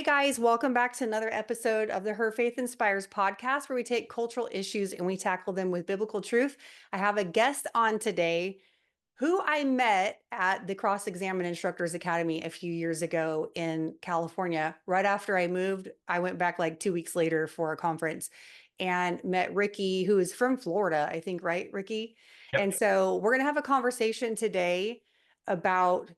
guys, welcome back to another episode of the Her Faith Inspires podcast, where we take cultural issues and we tackle them with biblical truth. I have a guest on today who I met at the Cross Examine Instructors Academy a few years ago in California. Right after I moved, I went back like 2 weeks later for a conference and met Ricky, who is from Florida, I think, right, Ricky? Yep. And so we're going to have a conversation today about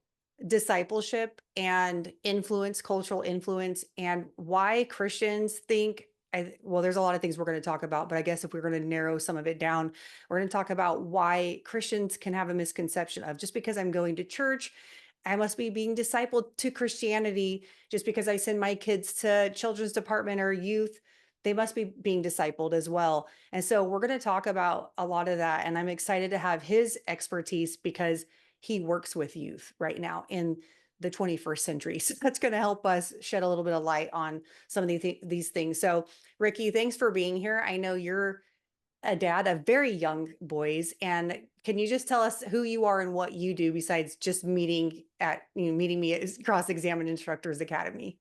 discipleship and influence, cultural influence, and why Christians think. Well, there's a lot of things we're going to talk about, but I guess if we're going to narrow some of it down, we're going to talk about why Christians can have a misconception of just because I'm going to church, I must be being discipled to Christianity. Just because I send my kids to children's department or youth, they must be being discipled as well. And so we're going to talk about a lot of that. And I'm excited to have his expertise because he works with youth right now in the 21st century. So that's going to help us shed a little bit of light on some of these things. So, Ricky, thanks for being here. I know you're a dad of very young boys, and can you just tell us who you are and what you do besides just meeting me at Cross Examine Instructors Academy?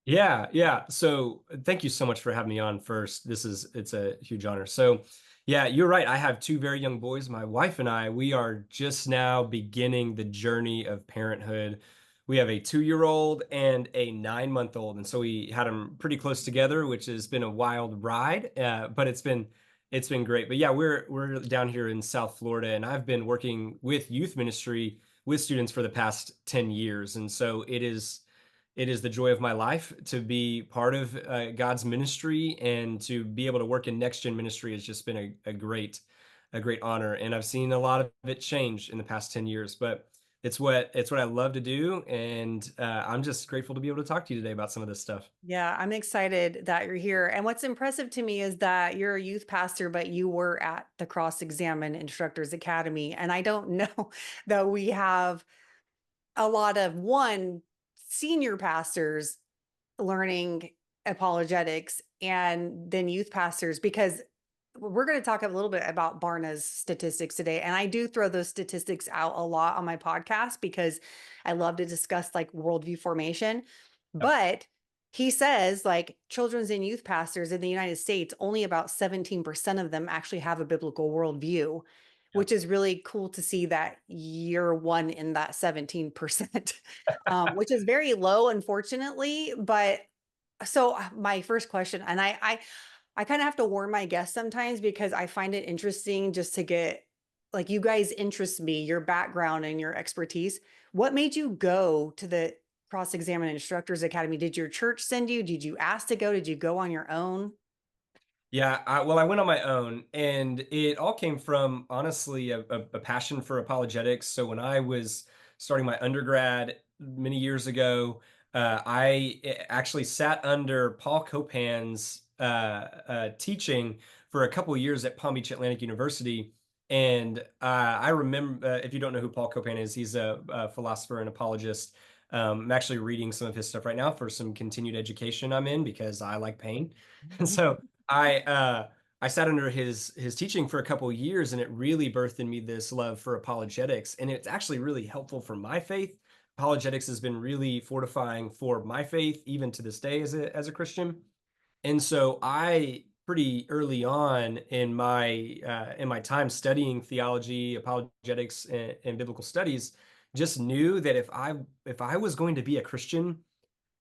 Yeah. So thank you so much for having me on first. It's a huge honor. So yeah, you're right. I have two very young boys. My wife and I, we are just now beginning the journey of parenthood. We have a 2-year-old and a 9-month-old. And so we had them pretty close together, which has been a wild ride. But it's been great. But yeah, we're down here in South Florida, and I've been working with youth ministry with students for the past 10 years. And so it is the joy of my life to be part of God's ministry, and to be able to work in next gen ministry has just been a great honor. And I've seen a lot of it change in the past 10 years, but it's what I love to do. And I'm just grateful to be able to talk to you today about some of this stuff. Yeah, I'm excited that you're here. And what's impressive to me is that you're a youth pastor, but you were at the Cross Examine Instructors Academy. And I don't know that we have a lot of senior pastors learning apologetics and then youth pastors, because we're going to talk a little bit about Barna's statistics today. And I do throw those statistics out a lot on my podcast because I love to discuss like worldview formation. Yep. But he says like children's and youth pastors in the United States, only about 17% of them actually have a biblical worldview, Yep. which is really cool to see that you're one in that 17%, which is very low, unfortunately. But so my first question, and I kind of have to warn my guests sometimes because I find it interesting just to get like you guys interest me, your background and your expertise. What made you go to the Cross Examine Instructors Academy? Did your church send you? Did you ask to go? Did you go on your own? Yeah, well, I went on my own, and it all came from honestly a passion for apologetics. So when I was starting my undergrad many years ago, I actually sat under Paul Copan's teaching for a couple of years at Palm Beach Atlantic University. And I remember, if you don't know who Paul Copan is, he's a philosopher and apologist. I'm actually reading some of his stuff right now for some continued education I'm in, because I like pain. And so I sat under his teaching for a couple of years, and it really birthed in me this love for apologetics. And it's actually really helpful for my faith. Apologetics has been really fortifying for my faith, even to this day as a Christian. And so I pretty early on in my time studying theology, apologetics, and biblical studies, just knew that if I was going to be a Christian,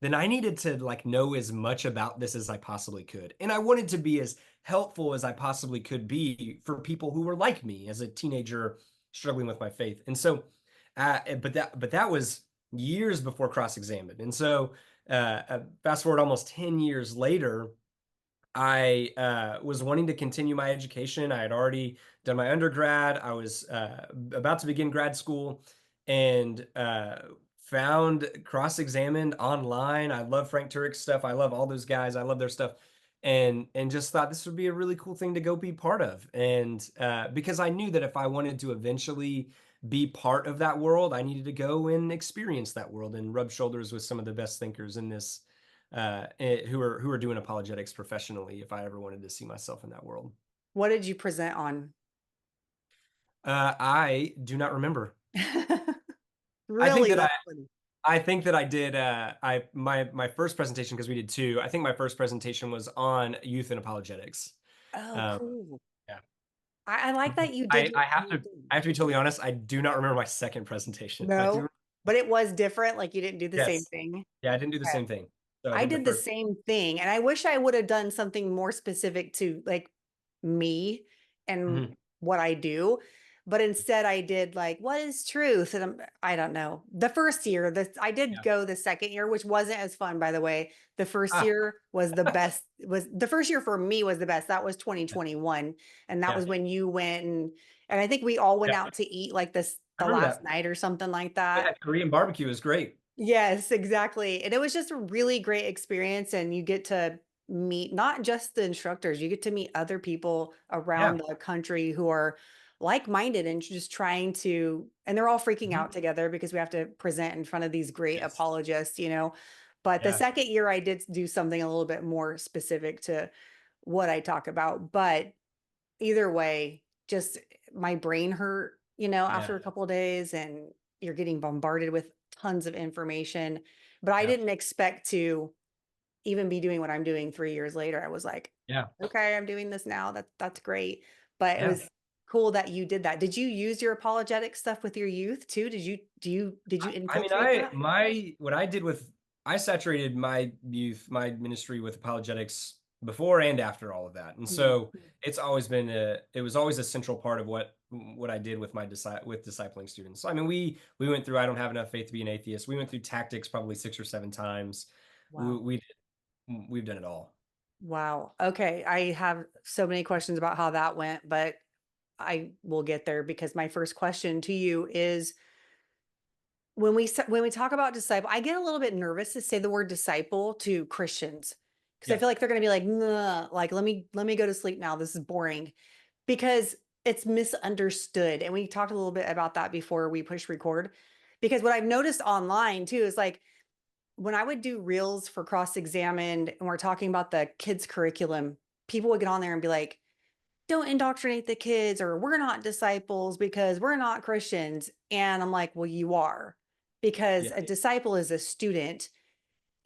then I needed to like know as much about this as I possibly could. And I wanted to be as helpful as I possibly could be for people who were like me as a teenager struggling with my faith. And so but that was years before cross-examined. And so fast forward almost 10 years later, I was wanting to continue my education. I had already done my undergrad. I was about to begin grad school, and found Cross-Examined online. I love Frank Turek's stuff. I love all those guys. I love their stuff, and just thought this would be a really cool thing to go be part of. And because I knew that if I wanted to eventually be part of that world, I needed to go and experience that world and rub shoulders with some of the best thinkers in this who are doing apologetics professionally, if I ever wanted to see myself in that world. What did you present on? I do not remember. I think Really? that I That's funny. I think that I did, my first presentation, because we did 2, I think my first presentation was on youth and apologetics. Oh, Um, cool. yeah. I like that you did I your I have own to thing. I have to be totally honest, I do not remember my second presentation. I do. No, but it was different. Like you didn't do the same Yes. thing. Yeah, I didn't do the Okay. same thing. So I I think the did the first. same thing, and I wish I would have done something more specific to like me and Mhm. what I do. But instead, I did like, what is truth? And I don't know. The first year, I did Yeah. go the second year, which wasn't as fun, by the way. The first Ah, year was the best. Was the first year for me was the best. That was yeah, 2021, and that yeah, was when you went and I think we all went yeah. out to eat like this I the remember last that. night or something like We that. had Korean barbecue, it was great. Yes, exactly. And it was just a really great experience. And you get to meet not just the instructors, you get to meet other people Yeah. around the country who are like-minded and just trying to, and they're all freaking Mhm. out together because we have to present in front of these great Yes. apologists. But the Yeah, second year I did do something a little bit more specific to what I talk about. But either way, just my brain hurt yeah, after a couple of days and you're getting bombarded with tons of information. But I yeah, didn't expect to even be doing what I'm doing 3 years later. I was like, yeah, okay, I'm doing this now. That's great. But it yeah. was cool that you did that. Did you use your apologetic stuff with your youth too? Did you I mean, infiltrate that? what I did with, I saturated my youth, my ministry with apologetics before and after all of that. And Mm. so it was always a central part of what I did with with discipling students. So, I mean, we went through, I don't have enough faith to be an atheist. We went through tactics probably 6 or 7 times. We, Wow. we, we've done it all. Wow. Okay. I have so many questions about how that went, but I will get there because my first question to you is when we talk about disciple, I get a little bit nervous to say the word disciple to Christians because I Yeah. feel like they're going to be like, nah, like let me go to sleep now. This is boring because it's misunderstood. And we talked a little bit about that before we push record. Because what I've noticed online too is like when I would do reels for cross examined and we're talking about the kids' curriculum, people would get on there and be like, don't indoctrinate the kids or we're not disciples because we're not Christians. And I'm like, well, you are because Yeah. a disciple is a student.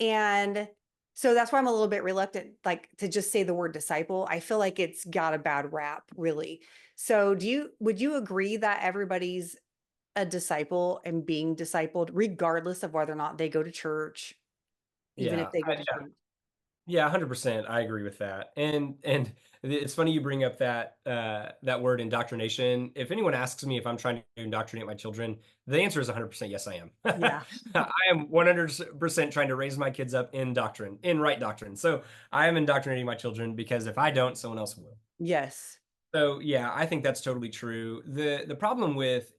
And so that's why I'm a little bit reluctant, like to just say the word disciple. I feel like it's got a bad rap, really. So would you agree that everybody's a disciple and being discipled, regardless of whether or not they go to church, even if Yeah. they go to church? Yeah, 100%. I agree with that. And it's funny you bring up that word indoctrination. If anyone asks me if I'm trying to indoctrinate my children, the answer is 100% yes, I am. Yeah. I am 100% trying to raise my kids up in doctrine, in right doctrine. So I am indoctrinating my children because if I don't, someone else will. Yes. So yeah, I think that's totally true. The problem with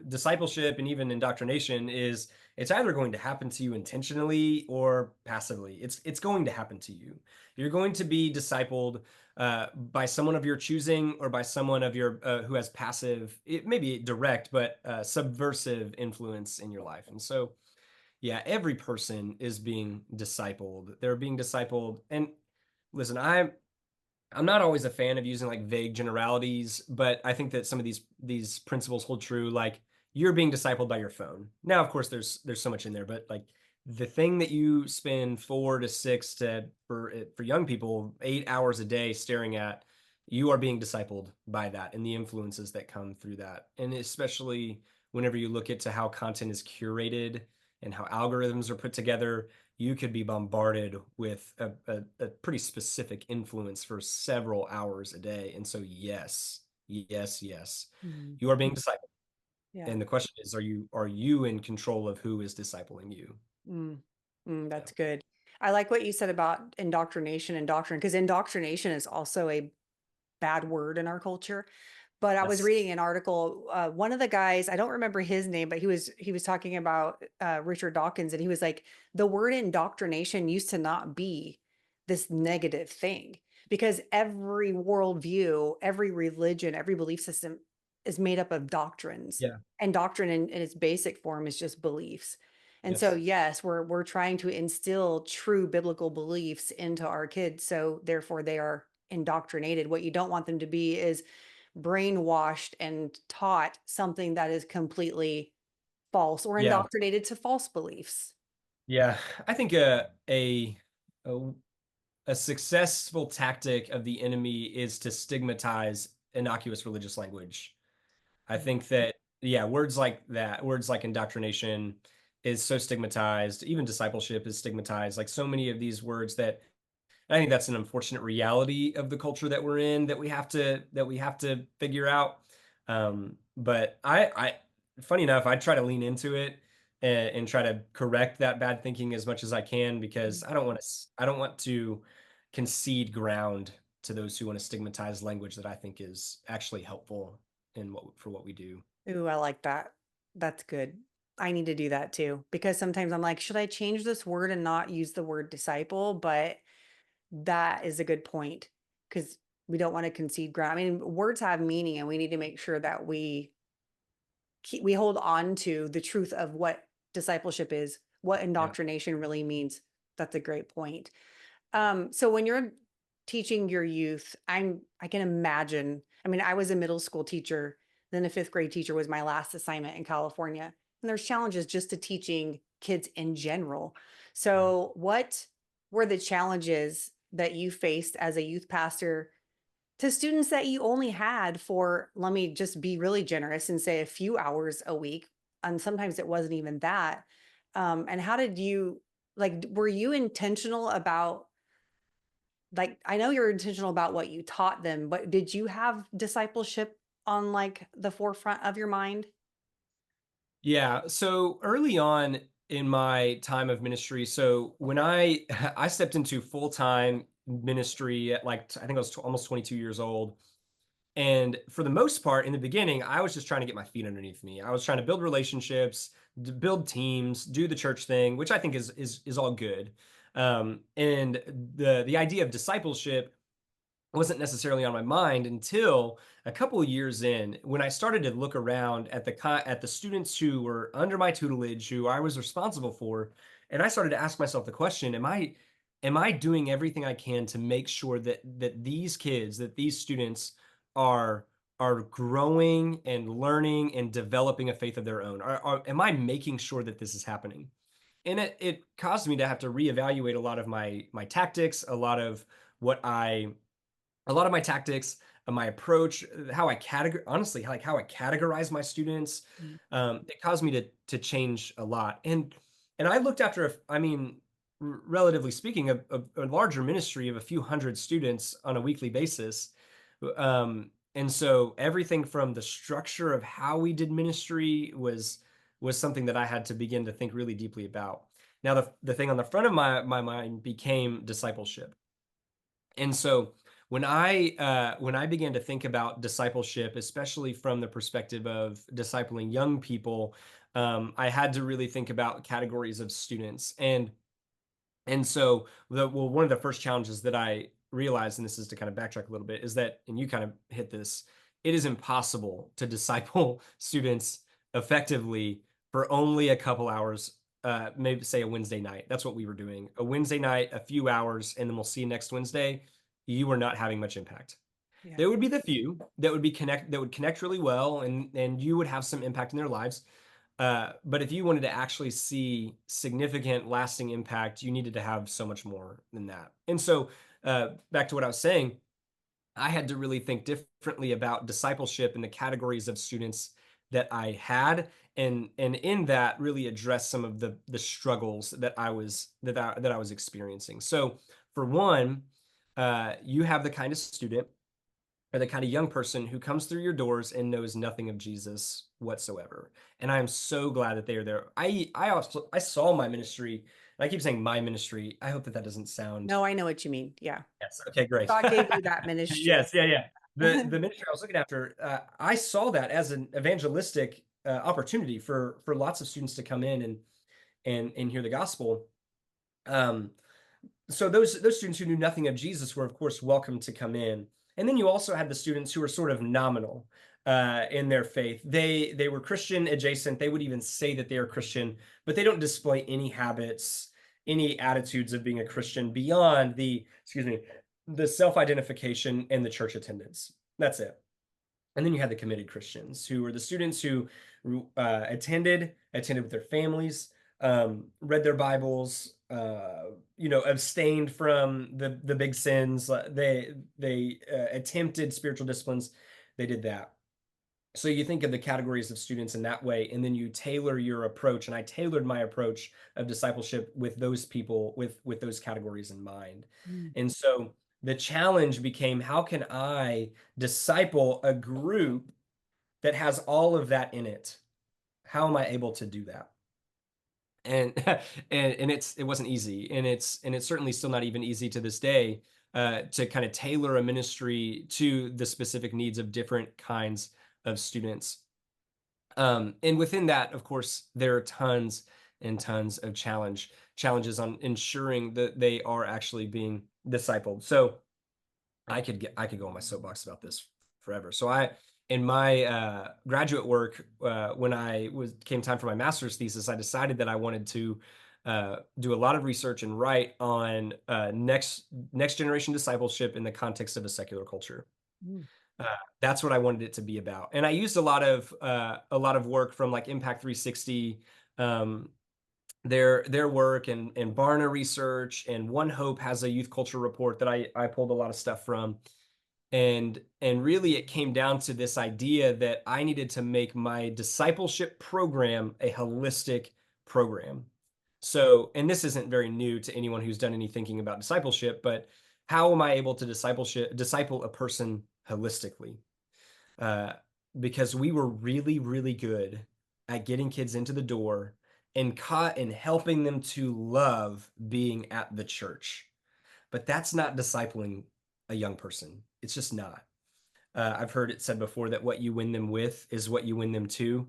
discipleship and even indoctrination is it's either going to happen to you intentionally or passively. It's going to happen to you. You're going to be discipled by someone of your choosing or by someone of your who has passive, it may be direct, but subversive influence in your life. And so yeah, every person is being discipled. They're being discipled. And listen, I'm not always a fan of using like vague generalities, but I think that some of these principles hold true. Like you're being discipled by your phone. Now, of course, there's so much in there, but like the thing that you spend 4 to 6 to for young people 8 hours a day staring at, you are being discipled by that and the influences that come through that, and especially whenever you look into how content is curated and how algorithms are put together, you could be bombarded with a pretty specific influence for several hours a day. And so, yes, yes, yes, Mhm. you are being discipled. Yeah. And the question is, are you in control of who is discipling you? Mm. Yeah. That's good. I like what you said about indoctrination and doctrine, because indoctrination is also a bad word in our culture. But I was Yes. reading an article. One of the guys, I don't remember his name, but he was talking about Richard Dawkins, and he was like, the word indoctrination used to not be this negative thing because every worldview, every religion, every belief system is made up of doctrines, Yeah. and doctrine in its basic form is just beliefs. And so, Yes. yes, we're trying to instill true biblical beliefs into our kids, so therefore they are indoctrinated. What you don't want them to be is brainwashed and taught something that is completely false or Yeah. indoctrinated to false beliefs. Yeah. I think a a successful tactic of the enemy is to stigmatize innocuous religious language. I Mm. think that, yeah, words like that, words like indoctrination is so stigmatized. Even discipleship is stigmatized. Like so many of these words that I think that's an unfortunate reality of the culture that we're in that we have to figure out. But funny enough, I try to lean into it and try to correct that bad thinking as much as I can because I don't want to concede ground to those who want to stigmatize language that I think is actually helpful in what we do. Ooh, I like that. That's good. I need to do that too because sometimes I'm like, should I change this word and not use the word disciple? But that is a good point because we don't want to concede ground. I mean, words have meaning, and we need to make sure that we hold on to the truth of what discipleship is, what Yeah. indoctrination really means. That's a great point. So when you're teaching your youth, I can imagine. I mean, I was a middle school teacher, then a fifth grade teacher was my last assignment in California. And there's challenges just to teaching kids in general. So what were the challenges that you faced as a youth pastor to students that you only had for, let me just be really generous and say a few hours a week? And sometimes it wasn't even that. And how did you, like, were you intentional about, like, I know you're intentional about what you taught them, but did you have discipleship on like the forefront of your mind? Yeah. So early on in my time of ministry, so when I I stepped into full-time ministry at like I think I was almost 22 years old. And for the most part, in the beginning, I was just trying to get my feet underneath me. I was trying to build relationships, build teams, do the church thing, which I think is all good. And the idea of discipleship wasn't necessarily on my mind until a couple of years in when I started to look around at at the students who were under my tutelage, who I was responsible for, and I started to ask myself the question, am I doing everything I can to make sure that these kids, that these students are are growing and learning and developing a faith of their own? Am I making sure that this is happening? And it caused me to have to reevaluate a lot of my tactics, what I a lot of my tactics, my approach, how I honestly, like how I categorize my students, Mm. it caused me to change a lot. And I looked after, I mean, relatively speaking, a larger ministry of a few hundred students on a weekly basis. And so everything from the structure of how we did ministry was something that I had to begin to think really deeply about. Now, the thing on the front of my mind became discipleship. And so when I began to think about discipleship, especially from the perspective of discipling young people, I had to really think about categories of students. And so one of the first challenges that I realized, and this is to kind of backtrack a little bit, is that, and you kind of hit this, it is impossible to disciple students effectively for only a couple hours, maybe say a Wednesday night. That's what we were doing. A Wednesday night, a few hours, and then we'll see you next Wednesday. You were not having much impact. Yeah. There would be the few that would connect really well, and you would have some impact in their lives. But if you wanted to actually see significant lasting impact, you needed to have so much more than that. And so, back to what I was saying, I had to really think differently about discipleship and the categories of students that I had, and in that really address some of the struggles that I was experiencing. So, for one, you have the kind of student are the kind of young person who comes through your doors and knows nothing of Jesus whatsoever. And I am so glad that they are there. I saw my ministry, and I keep saying my ministry. I hope that that doesn't sound. No, I know what you mean. Yeah. Yes. Okay, great. God gave you that ministry. Yes, yeah, yeah. The ministry I was looking after, I saw that as an evangelistic opportunity for lots of students to come in and hear the gospel. Um, so those students who knew nothing of Jesus were, of course, welcome to come in. And then you also had the students who were sort of nominal in their faith. They were Christian adjacent. They would even say that they are Christian, but they don't display any habits, any attitudes of being a Christian beyond the self-identification and the church attendance. That's it. And then you had the committed Christians, who were the students who attended with their families, read their Bibles, abstained from the big sins. They attempted spiritual disciplines. They did that. So you think of the categories of students in that way, and then you tailor your approach. And I tailored my approach of discipleship with those people, with those categories in mind. Mm. And so the challenge became, how can I disciple a group that has all of that in it? How am I able to do that? And it wasn't easy, and it's certainly still not even easy to this day, to kind of tailor a ministry to the specific needs of different kinds of students. And within that, of course, there are tons and tons of challenges on ensuring that they are actually being discipled. So I could go on my soapbox about this forever. So in my graduate work, when I was came time for my master's thesis, I decided that I wanted to do a lot of research and write on next generation discipleship in the context of a secular culture. Mm. Uh, that's what I wanted it to be about. And I used a lot of work from like Impact 360, um, their work, and Barna research, and One Hope has a youth culture report that I pulled a lot of stuff from. And really it came down to this idea that I needed to make my discipleship program a holistic program. So, and this isn't very new to anyone who's done any thinking about discipleship, but how am I able to disciple a person holistically? Uh, because we were really, really good at getting kids into the door and caught and helping them to love being at the church. But that's not discipling a young person. It's just not. I've heard it said before that what you win them with is what you win them to.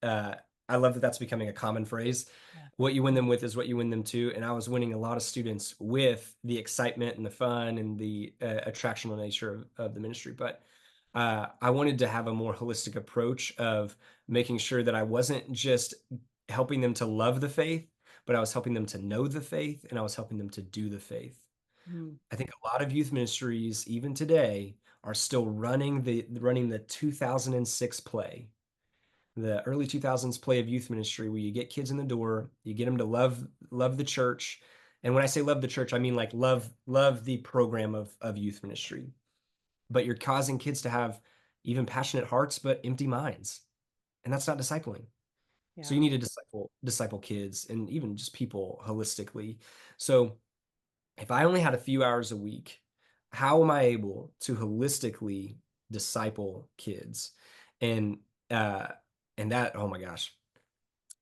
Uh, I love that that's becoming a common phrase. Yeah. What you win them with is what you win them to. And I was winning a lot of students with the excitement and the fun and the attractional nature of the ministry. But I wanted to have a more holistic approach of making sure that I wasn't just helping them to love the faith, but I was helping them to know the faith, and I was helping them to do the faith. Mm. I think a lot of youth ministries, even today, are still running the 2006 play, the early 2000s play of youth ministry, where you get kids in the door, you get them to love the church. And when I say love the church, I mean like love the program of youth ministry. But you're causing kids to have even passionate hearts but empty minds, and that's not discipling. So you Yeah. need to disciple kids and even just people holistically. So if I only had a few hours a week, how am I able to holistically disciple kids? And uh and that, oh my gosh.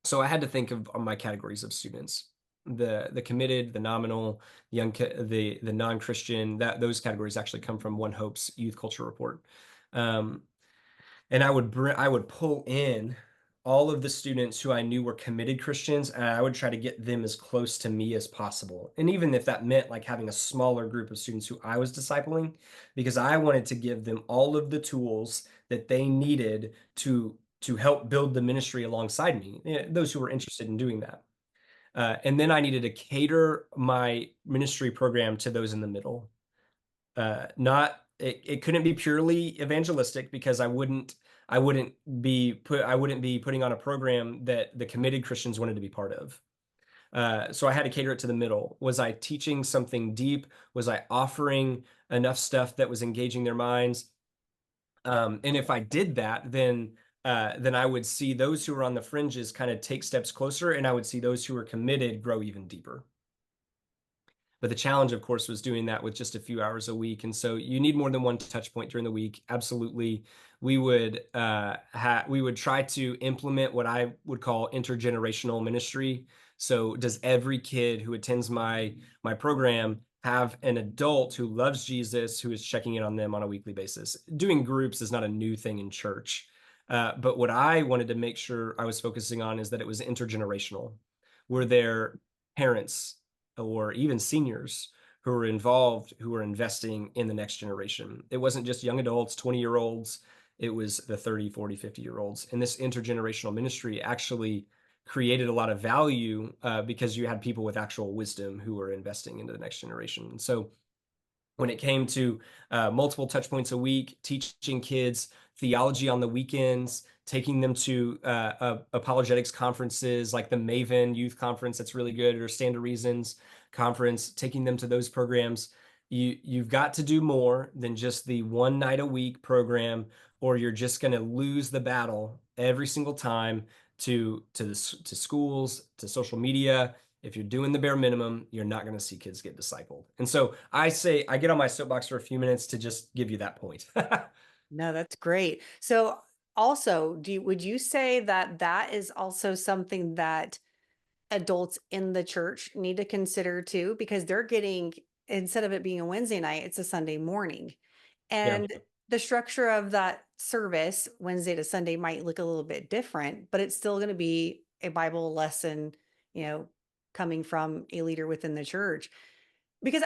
So I had to think of my categories of students. The committed, the nominal, the non-Christian, that those categories actually come from One Hope's youth culture report. Um, and I would pull in all of the students who I knew were committed Christians, and I would try to get them as close to me as possible. And even if that meant like having a smaller group of students who I was discipling, because I wanted to give them all of the tools that they needed to help build the ministry alongside me, those who were interested in doing that. And then I needed to cater my ministry program to those in the middle. Not it couldn't be purely evangelistic, because I wouldn't be putting on a program that the committed Christians wanted to be part of. So I had to cater it to the middle. Was I teaching something deep? Was I offering enough stuff that was engaging their minds? And if I did that, then I would see those who were on the fringes kind of take steps closer, and I would see those who were committed grow even deeper. But the challenge, of course, was doing that with just a few hours a week. And so you need more than one touch point during the week. Absolutely. We would try to implement what I would call intergenerational ministry. So does every kid who attends my program have an adult who loves Jesus, who is checking in on them on a weekly basis? Doing groups is not a new thing in church. But what I wanted to make sure I was focusing on is that it was intergenerational. Were there parents or even seniors who were involved, who were investing in the next generation? It wasn't just young adults, 20-year-olds, it was the 30, 40, 50-year-olds. And this intergenerational ministry actually created a lot of value, because you had people with actual wisdom who were investing into the next generation. And so when it came to multiple touch points a week, teaching kids theology on the weekends, taking them to apologetics conferences like the Maven Youth Conference that's really good, or Stand to Reasons conference, taking them to those programs. You've got to do more than just the one night a week program, or you're just going to lose the battle every single time to schools, to social media. If you're doing the bare minimum, you're not going to see kids get discipled. And so I say, I get on my soapbox for a few minutes to just give you that point. No, that's great. So also, would you say that that is also something that adults in the church need to consider too? Because they're getting, instead of it being a Wednesday night, it's a Sunday morning. Yeah. And the structure of that service, Wednesday to Sunday, might look a little bit different, but it's still going to be a Bible lesson, you know, coming from a leader within the church. Because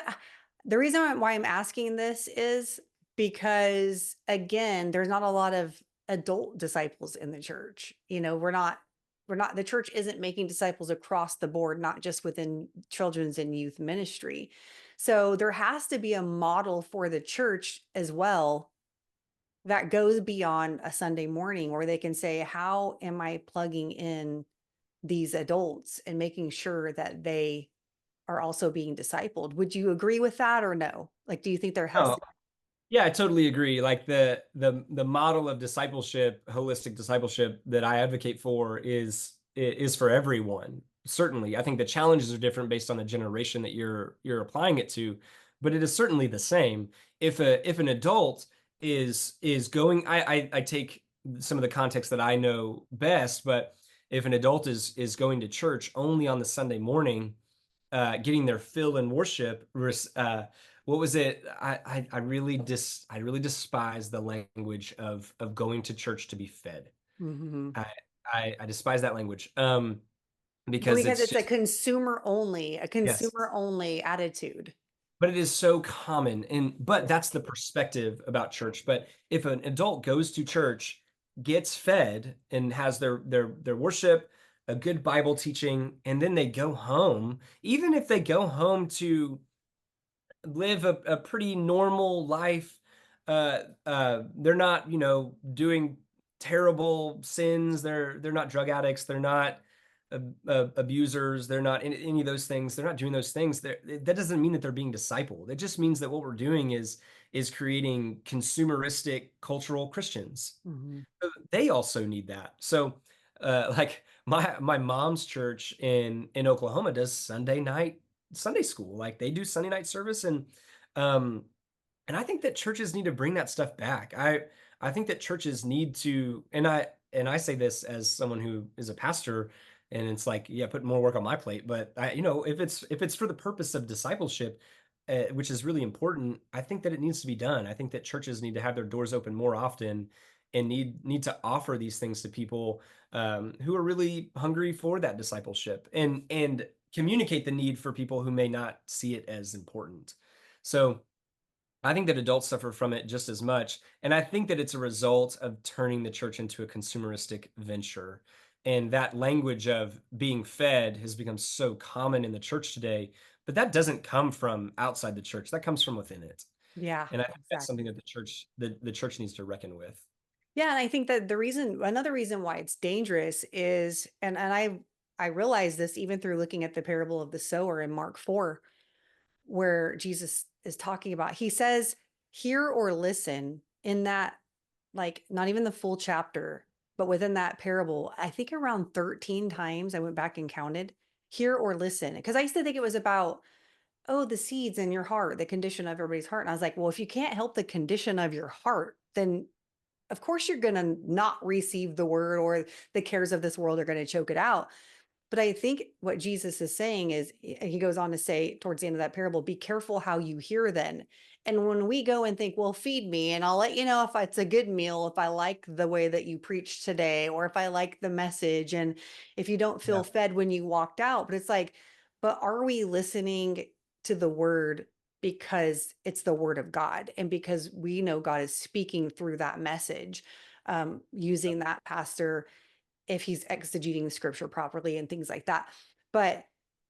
the reason why I'm asking this is because, again, there's not a lot of adult disciples in the church. You know, the church isn't making disciples across the board, not just within children's and youth ministry. So there has to be a model for the church as well that goes beyond a Sunday morning where they can say, how am I plugging in these adults and making sure that they are also being discipled? Would you agree with that or no? Like, do you think there has No, to? yeah, I totally agree. Like the model of discipleship, holistic discipleship that I advocate for is for everyone. Certainly, I think the challenges are different based on the generation that you're applying it to, but it is certainly the same. If an adult is going, I take some of the context that I know best, but if an adult is going to church only on the Sunday morning, getting their fill in worship. What was it? I really despise the language of going to church to be fed. Mhm. I I despise that language, Well, because because it's it's a just yes. consumer only attitude. But it is so common, and but Yeah. that's the perspective about church. But if an adult goes to church, gets fed, and has their worship, a good Bible teaching, and then they go home, even if they go home to live a pretty normal life. They're not, doing terrible sins. They're not drug addicts. They're not abusers. They're not any of those things. They're not doing those things. That doesn't mean that they're being discipled. It just means that what we're doing is creating consumeristic cultural Christians. Mhm. They also need that. So, like my mom's church in Oklahoma does Sunday night Sunday school. Like they do Sunday night service, um and I think that churches need to bring that stuff back. I think that churches need to, and I say this as someone who is a pastor, and it's like, yeah, put more work on my plate. But if it's for the purpose of discipleship, which is really important, I think that it needs to be done. I think that churches need to have their doors open more often, and need to offer these things to people, who are really hungry for that discipleship, and communicate the need for people who may not see it as important. So I think that adults suffer from it just as much. And I think that it's a result of turning the church into a consumeristic venture. And that language of being fed has become so common in the church today, but that doesn't come from outside the church. That comes from within it. Yeah, And I think that's something exactly. that the church needs to reckon with. Yeah, and I think that another reason why it's dangerous is, and I realize this even through looking at the parable of the sower in Mark 4, where Jesus is talking about, he says, hear or listen in that, like, not even the full chapter, but within that parable, I think around 13 times I went back and counted, hear or listen. Because I used to think it was about, oh, the seeds in your heart, the condition of everybody's heart. And I was like, well, if you can't help the condition of your heart, then of course you're going to not receive the word, or the cares of this world are going to choke it out. But I think what Jesus is saying is, he goes on to say towards the end of that parable, be careful how you hear then. And when we go and think, well, feed me and I'll let you know if it's a good meal, if I like the way that you preached today, or if I like the message, and if you don't feel Yeah. fed when you walked out. But it's like, but are we listening to the word because it's the word of God and because we know God is speaking through that message, using that pastor if he's exegeting the scripture properly and things like that. But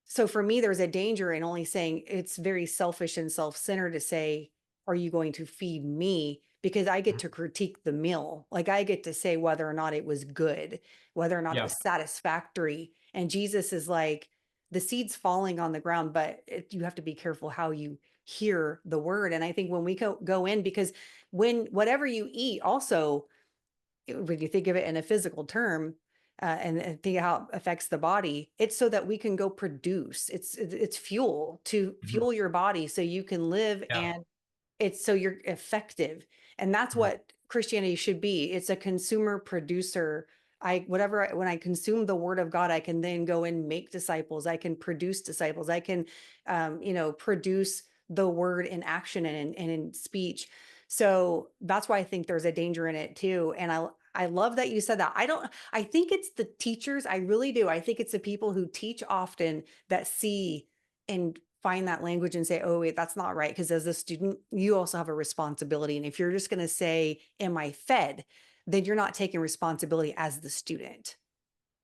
so for me, there's a danger in only saying, it's very selfish and self-centered to say, are you going to feed me? because I get Mhm. to critique the meal. Like I get to say whether or not it was good, whether or not it Yeah. was satisfactory. And Jesus is like, the seed's falling on the ground, but you have to be careful how you hear the word. And I think when we go in, because when whatever you eat, also, when you think of it in a physical term, and think how it affects the body, it's so that we can go produce. It's fuel to Mhm. fuel your body so you can live, Yeah. and it's so you're effective. And that's Mhm. what Christianity should be. It's a consumer producer. When I consume the word of God, I can then go and make disciples. I can produce disciples. I can, produce the word in action and in speech. So that's why I think there's a danger in it too. And I love that you said that. I think it's the teachers. I really do. I think it's the people who teach often that see and find that language and say, oh, wait, that's not right. Because as a student, you also have a responsibility. And if you're just going to say, am I fed? Then you're not taking responsibility as the student.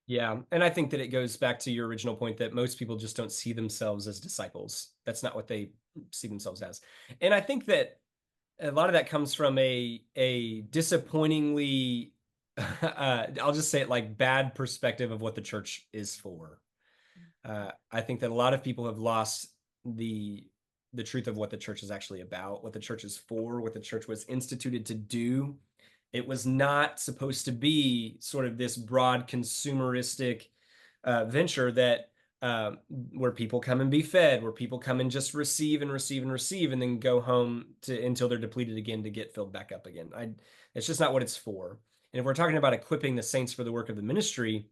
Yeah, and I think that it goes back to your original point that most people just don't see themselves as disciples. That's not what they see themselves as. And I think that a lot of that comes from a disappointingly I'll just say it like bad perspective of what the church is for. I think that a lot of people have lost the the truth of what the church is actually about, what the church is for, what the church was instituted to do. It was not supposed to be sort of this broad consumeristic venture that where people come and be fed, where people come and just receive and receive and receive, and then go home to until they're depleted again to get filled back up again. It's just not what it's for. And if we're talking about equipping the saints for the work of the ministry,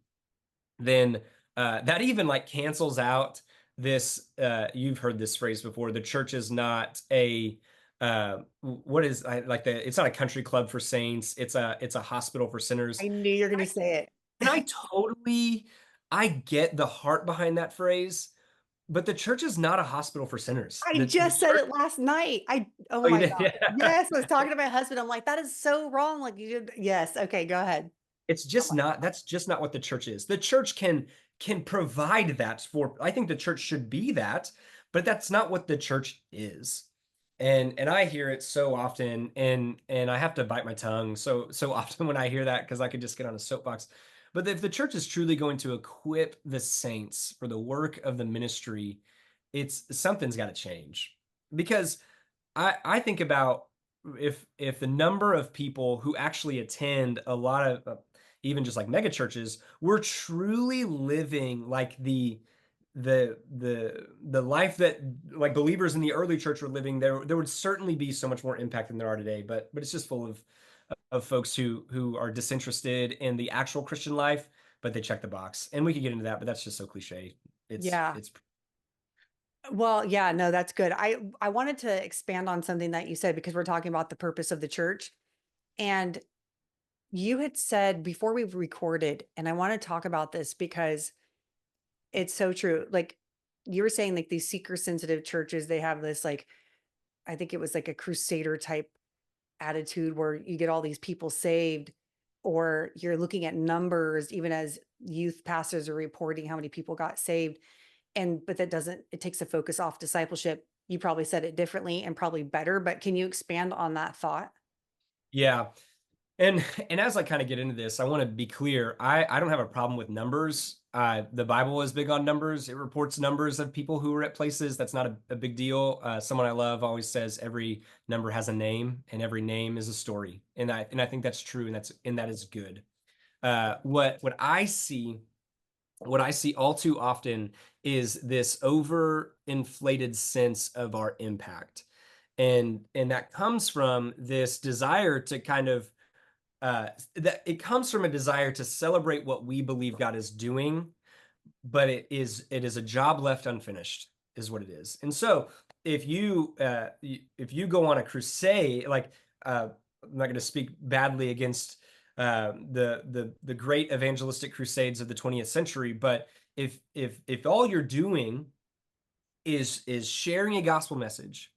then that even like cancels out this. You've heard this phrase before. The church is not a what is like the. It's not a country club for saints. It's a hospital for sinners. I knew you're going to say it. And I totally I get the heart behind that phrase, but the church is not a hospital for sinners. I The just said church. it last night. Oh Oh, you my did? God. Yeah. Yes. I was talking to my husband. I'm like, that is so wrong. Like you did. Yes. Okay. Go ahead. It's Oh just my not God. that's just not what the church is. The church can provide that for I think the church should be that, but that's not what the church is. And I hear it so often and I have to bite my tongue so often when I hear that because I could just get on a soapbox. But if the church is truly going to equip the saints for the work of the ministry, it's something's got to change. Because I think about if the number of people who actually attend a lot of even just like mega churches were truly living like the life that like believers in the early church were living, there would certainly be so much more impact than there are today. But it's just full of folks who are disinterested in the actual Christian life, but they check the box. And we could get into that, but that's just so cliche. It's Yeah. it's Well, yeah, no, that's good. I wanted to expand on something that you said because we're talking about the purpose of the church. And you had said before we recorded, and I want to talk about this because it's so true. Like you were saying, like these seeker sensitive churches, they have this like, I think it was like a crusader type attitude where you get all these people saved, or you're looking at numbers, even as youth pastors are reporting how many people got saved. And but that doesn't, it takes the focus off discipleship. You probably said it differently and probably better, but can you expand on that thought? yeah. And and as I kind of get into this, I want to be clear. I don't have a problem with numbers. The Bible is big on numbers. It reports numbers of people who are at places. That's not a big deal. Someone I love always says every number has a name, and every name is a story. And I think that's true, and that is good. What I see all too often is this overinflated sense of our impact, and that comes from this desire to kind of that it comes from a desire to celebrate what we believe God is doing, but it is a job left unfinished, is what it is. And so if you go on a crusade, like I'm not going to speak badly against the great evangelistic crusades of the 20th century, but if all you're doing is sharing a gospel message,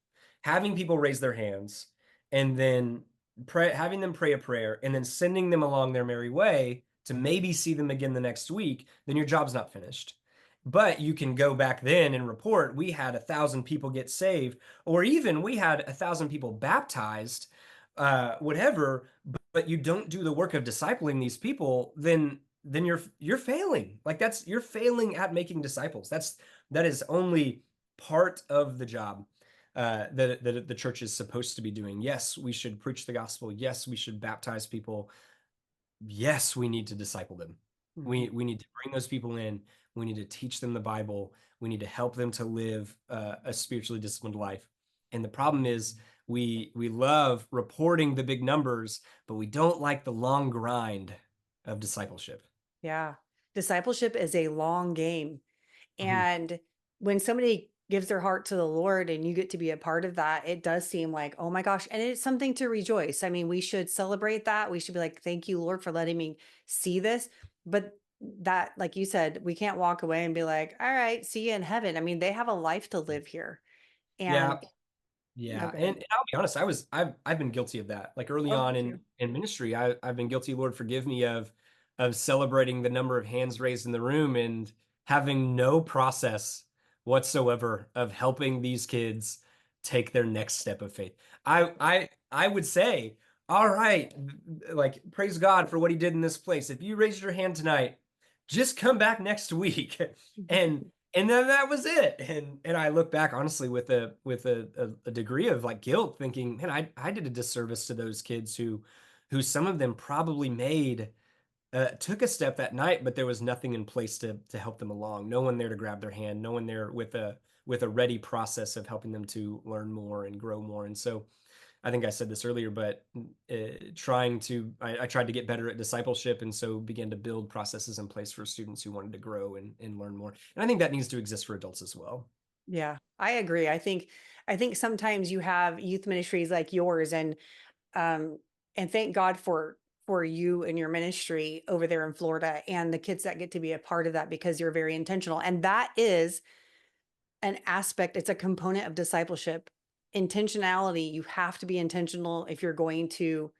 having people raise their hands, and then having them pray a prayer, and then sending them along their merry way to maybe see them again the next week, then your job's not finished. But you can go back then and report we had 1,000 people get saved, or even we had 1,000 people baptized. whatever, but you don't do the work of discipling these people, then you're failing. Like you're failing at making disciples. That is only part of the job that the church is supposed to be doing. Yes, we should preach the gospel. Yes, we should baptize people. Yes, we need to disciple them. Mhm. We need to bring those people in. We need to teach them the Bible. We need to help them to live a spiritually disciplined life. And the problem is we love reporting the big numbers, but we don't like the long grind of discipleship. Yeah. Discipleship is a long game. Mhm. And when somebody gives their heart to the Lord and you get to be a part of that, it does seem like, oh my gosh. And it's something to rejoice. I mean, we should celebrate that. We should be like, thank you, Lord, for letting me see this. But that, like you said, we can't walk away and be like, all right, see you in heaven. I mean, they have a life to live here. Yeah, And no, yeah, go ahead. and I'll be honest, I've been guilty of that. Like early Oh, on me too. in ministry, I've been guilty, Lord forgive me, of celebrating the number of hands raised in the room and having no process whatsoever of helping these kids take their next step of faith. I would say, all right, like praise God for what he did in this place. If you raised your hand tonight, just come back next week. And and then that was it. And I look back honestly with a degree of like guilt, thinking, man, I did a disservice to those kids who some of them probably made took a step that night, but there was nothing in place to help them along. No one there to grab their hand, no one there with a ready process of helping them to learn more and grow more. And so I think I said this earlier, but I tried to get better at discipleship, and so began to build processes in place for students who wanted to grow and learn more. And I think that needs to exist for adults as well. Yeah, I agree. I think sometimes you have youth ministries like yours um and thank God for you and your ministry over there in Florida and the kids that get to be a part of that because you're very intentional. And that is an aspect, it's a component of discipleship. Intentionality, you have to be intentional if you're going to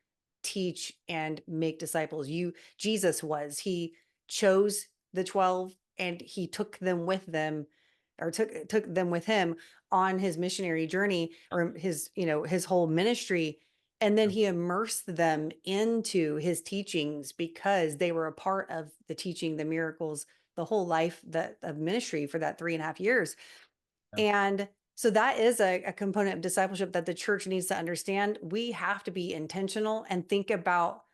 teach and make disciples. Jesus was, he chose the 12 and he took them with them or took them with him on his missionary journey or his, his whole ministry. And then Yeah, he immersed them into his teachings because they were a part of the teaching, the miracles, the whole life that of ministry for that 3.5 years. yeah, And so that is a component of discipleship that the church needs to understand. We have to be intentional and think about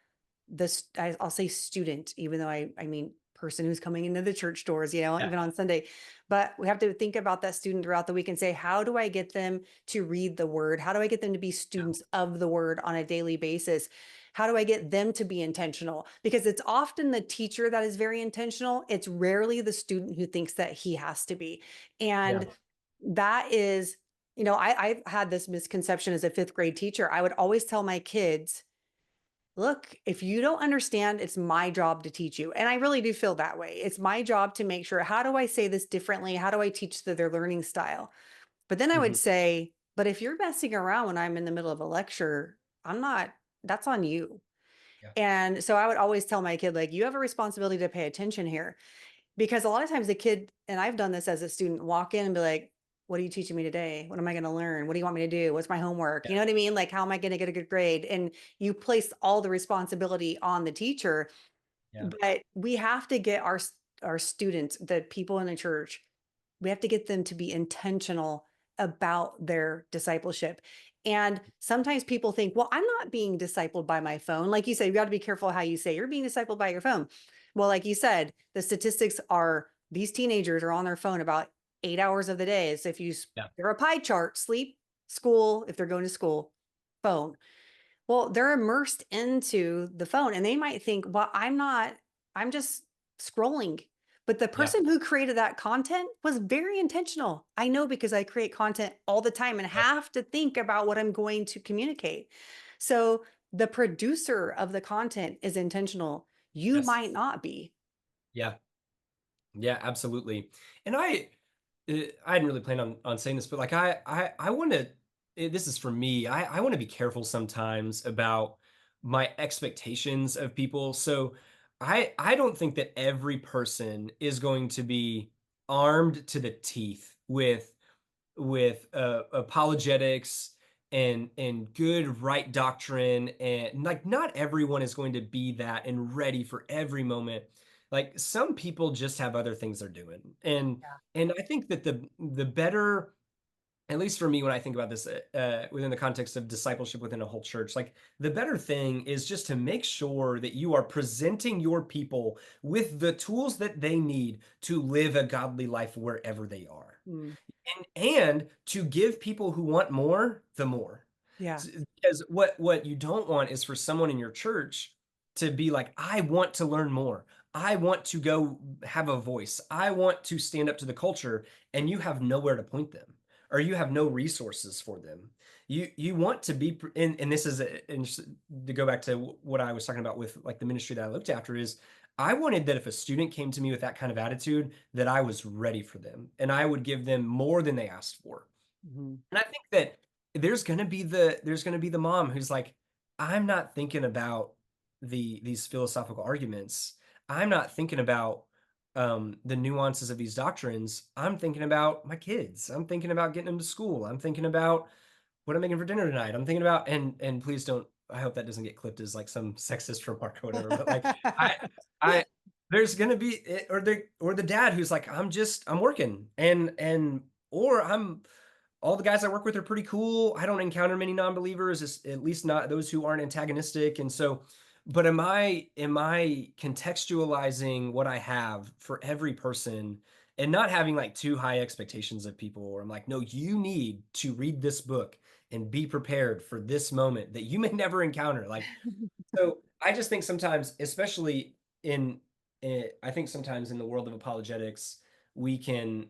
this. I'll say student, even though I mean person who's coming into the church doors, yeah, even on Sunday. But we have to think about that student throughout the week and say, how do I get them to read the word? How do I get them to be students of the word on a daily basis? How do I get them to be intentional? Because it's often the teacher that is very intentional. It's rarely the student who thinks that he has to be. yeah, And that is, I've had this misconception as a fifth grade teacher. I would always tell my kids, look, if you don't understand, it's my job to teach you. And I really do feel that way. It's my job to make sure, how do I say this differently? How do I teach their learning style? But then I would mhm, say, but if you're messing around when I'm in the middle of a lecture, I'm not, that's on you. yeah, And so I would always tell my kid, like, you have a responsibility to pay attention here. Because a lot of times the kid, and I've done this as a student, walk in and be like, what are you teaching me today? What am I going to learn? What do you want me to do? What's my homework? yeah, You know what I mean? Like, how am I going to get a good grade? And you place all the responsibility on the teacher, yeah, but we have to get our students, the people in the church, we have to get them to be intentional about their discipleship. And sometimes people think, well, I'm not being discipled by my phone. Like you said, you got to be careful how you say you're being discipled by your phone. Well, like you said, the statistics are these teenagers are on their phone about 8 hours of the day. So if yeah, they're a pie chart, sleep, school, if they're going to school, phone. Well, they're immersed into the phone and they might think, well, I'm just scrolling. But the yeah, person who created that content was very intentional. I know because I create content all the time and yeah, have to think about what I'm going to communicate. So the producer of the content is intentional. You yes, might not be. yeah, yeah, absolutely. And I hadn't really planned on saying this, but like I want to. This is for me. I want to be careful sometimes about my expectations of people. So I don't think that every person is going to be armed to the teeth with apologetics and good right doctrine, and like not everyone is going to be that and ready for every moment. Like some people just have other things they're doing. And I think that the better, at least for me, when I think about this within the context of discipleship within a whole church, like the better thing is just to make sure that you are presenting your people with the tools that they need to live a godly life wherever they are, Mm, and to give people who want more the more. yeah. Because what you don't want is for someone in your church to be like, I want to learn more. I want to go have a voice. I want to stand up to the culture, and you have nowhere to point them, or you have no resources for them. You want to be, and this is and to go back to what I was talking about with like the ministry that I looked after is I wanted that if a student came to me with that kind of attitude, that I was ready for them and I would give them more than they asked for. Mhm. And I think that there's gonna be the mom who's like, I'm not thinking about these philosophical arguments. I'm not thinking about the nuances of these doctrines. I'm thinking about my kids. I'm thinking about getting them to school. I'm thinking about what I'm making for dinner tonight. I'm thinking about, and please don't, I hope that doesn't get clipped as like some sexist remark or whatever, but like I I there's gonna be or the dad who's like, I'm working and or I'm all the guys I work with are pretty cool. I don't encounter many non-believers, at least not those who aren't antagonistic. And so, but am I contextualizing what I have for every person and not having like too high expectations of people? Or I'm like, no, you need to read this book and be prepared for this moment that you may never encounter. Like, so I just think sometimes, especially I think sometimes in the world of apologetics, we can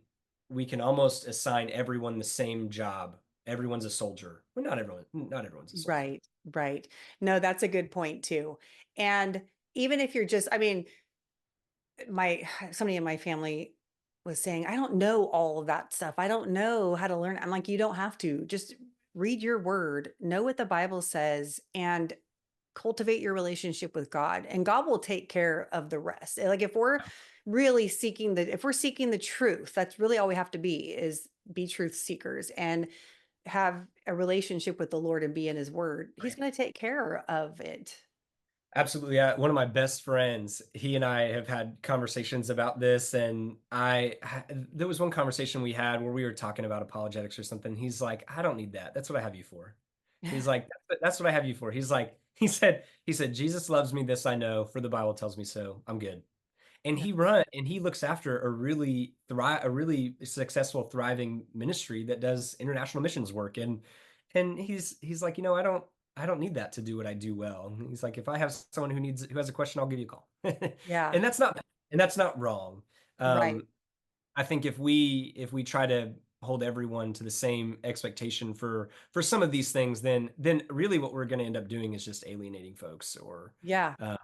we can almost assign everyone the same job. Everyone's a soldier. Well, not everyone's a soldier. Right, right. No, that's a good point too. And even if you're just, I mean, my somebody in my family was saying, I don't know all of that stuff. I don't know how to learn. I'm like, you don't have to. Just read your word, know what the Bible says, and cultivate your relationship with God, and God will take care of the rest. Like if we're really seeking if we're seeking the truth, that's really all we have to be truth seekers and have a relationship with the Lord and be in his word. He's Right. going to take care of it. Absolutely. Yeah. One of my best friends, he and I have had conversations about this. And there was one conversation we had where we were talking about apologetics or something. He's like, I don't need that. That's what I have you for. He's like, that's what I have you for. He's like, he said, Jesus loves me. This I know, for the Bible tells me so. I'm good. And Yeah. he looks after a really successful, thriving ministry that does international missions work. And he's like, I don't need that to do what I do well. And he's like, if I have someone who has a question, I'll give you a call. Yeah. And that's not wrong. Right. Um, I think if we try to hold everyone to the same expectation for some of these things, then really what we're going to end up doing is just alienating folks, Yeah. uh,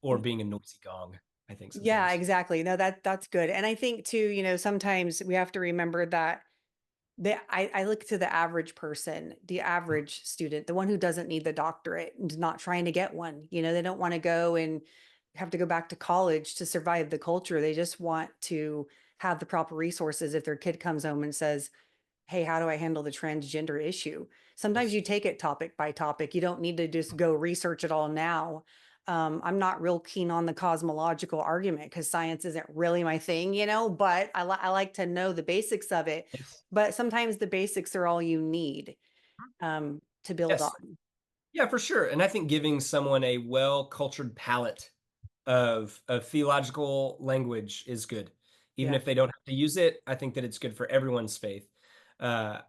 or being a noisy gong, I think Yeah, sometimes. exactly. No, that's good. And I think too, sometimes we have to remember that I look to the average person, the average student, the one who doesn't need the doctorate and is not trying to get one. They don't want to go and have to go back to college to survive the culture. They just want to have the proper resources if their kid comes home and says, hey, how do I handle the transgender issue? Sometimes Yes. you take it topic by topic. You don't need to just go research it all now. I'm not real keen on the cosmological argument because science isn't really my thing, but I like to know the basics of it. Yes. But sometimes the basics are all you need to build Yes. on. Yeah, for sure. And I think giving someone a well-cultured palate of theological language is good. Even Yeah. if they don't have to use it, I think that it's good for everyone's faith. Uh,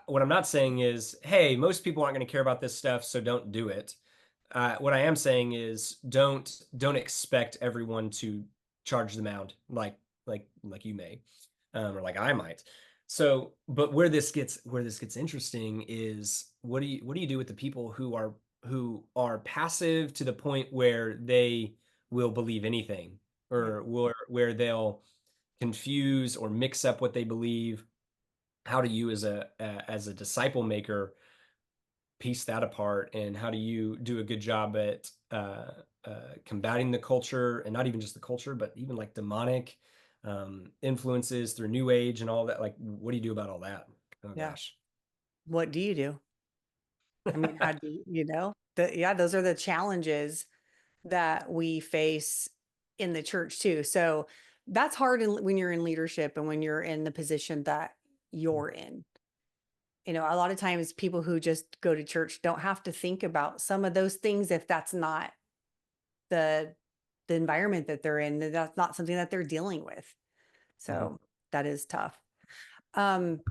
what I'm not saying is, hey, most people aren't going to care about this stuff, so don't do it. What I am saying is, don't expect everyone to charge the mound like you may, or like I might. So, but where this gets interesting is what do you do with the people who are passive to the point where they will believe anything, Yeah. or where they'll confuse or mix up what they believe? How do you as a disciple maker piece that apart, and how do you do a good job at combating the culture, and not even just the culture, but even like demonic influences through New Age and all that? Like, what do you do about all that? Oh Yeah. gosh. What do you do? I mean, how do yeah, those are the challenges that we face in the church too. So that's hard when you're in leadership and when you're in the position that you're in. A lot of times people who just go to church don't have to think about some of those things if that's not the the environment that they're in, that's not something that they're dealing with. Mhm. So that is tough. Um,